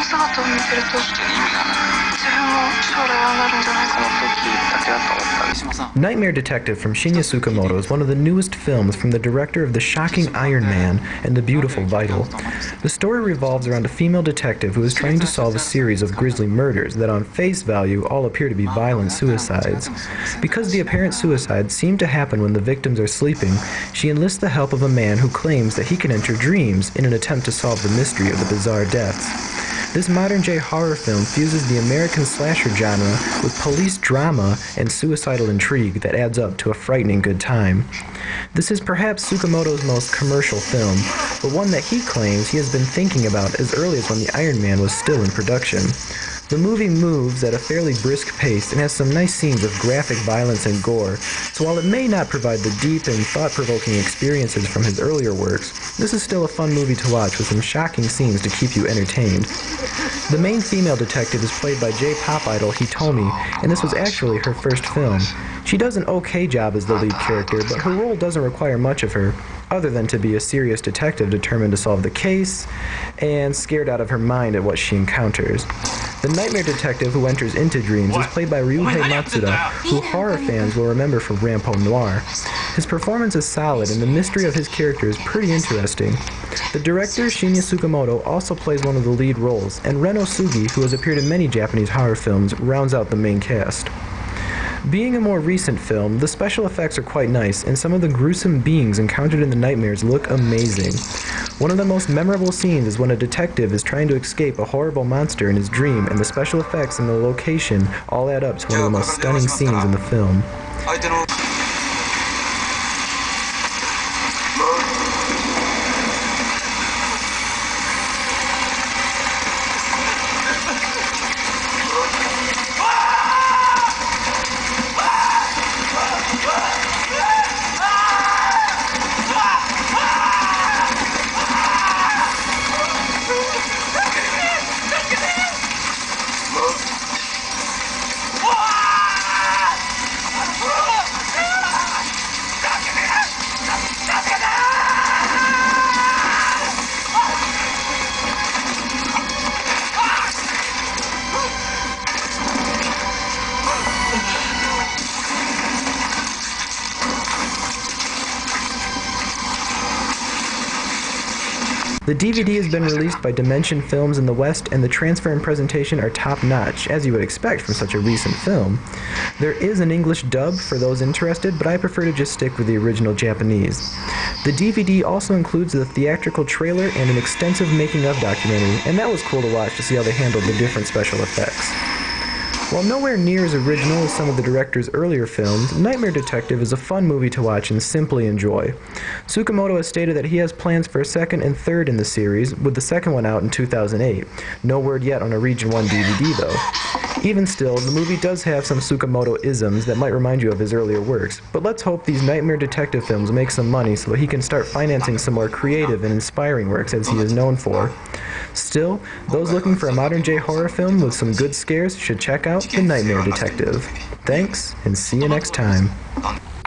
姿を見てると自分も将来ああなるんじゃないかなと聞いたけだと思った。 Nightmare Detective from Shinya Tsukamoto is one of the newest films from the director of The Shocking Iron Man and The Beautiful Vital. The story revolves around a female detective who is trying to solve a series of grisly murders that on face value all appear to be violent suicides. Because the apparent suicides seem to happen when the victims are sleeping, she enlists the help of a man who claims that he can enter dreams in an attempt to solve the mystery of the bizarre deaths. This modern-day horror film fuses the American slasher genre with police drama and suicidal intrigue that adds up to a frightening good time. This is perhaps Tsukamoto's most commercial film, but one that he claims he has been thinking about as early as when the Iron Man was still in production. The movie moves at a fairly brisk pace and has some nice scenes of graphic violence and gore, so while it may not provide the deep and thought-provoking experiences from his earlier works, this is still a fun movie to watch with some shocking scenes to keep you entertained. The main female detective is played by J-pop idol Hitomi, and this was actually her first film. She does an okay job as the lead character, but her role doesn't require much of her, other than to be a serious detective determined to solve the case, and scared out of her mind at what she encounters. The nightmare detective who enters into dreams is played by Ryuhei Matsuda, who horror fans will remember from Rampo Noir. His performance is solid, and the mystery of his character is pretty interesting. The director, Shinya Tsukamoto, also plays one of the lead roles, and Ren Osugi, who has appeared in many Japanese horror films, rounds out the main cast. Being a more recent film, the special effects are quite nice, and some of the gruesome beings encountered in the nightmares look amazing. One of the most memorable scenes is when a detective is trying to escape a horrible monster in his dream, and the special effects and the location all add up to one of the most stunning scenes in the film. The DVD has been released by Dimension Films in the West, and the transfer and presentation are top-notch, as you would expect from such a recent film. There is an English dub for those interested, but I prefer to just stick with the original Japanese. The DVD also includes the theatrical trailer and an extensive making-of documentary, and that was cool to watch to see how they handled the different special effects. While nowhere near as original as some of the director's earlier films, Nightmare Detective is a fun movie to watch and simply enjoy. Tsukamoto has stated that he has plans for a second and third in the series, with the second one out in 2008. No word yet on a Region 1 DVD though. Even still, the movie does have some Tsukamoto-isms that might remind you of his earlier works, but let's hope these Nightmare Detective films make some money so that he can start financing some more creative and inspiring works as he is known for. Still, those looking for a modern-day horror film with some good scares should check out The Nightmare Detective. Thanks, and see you next time.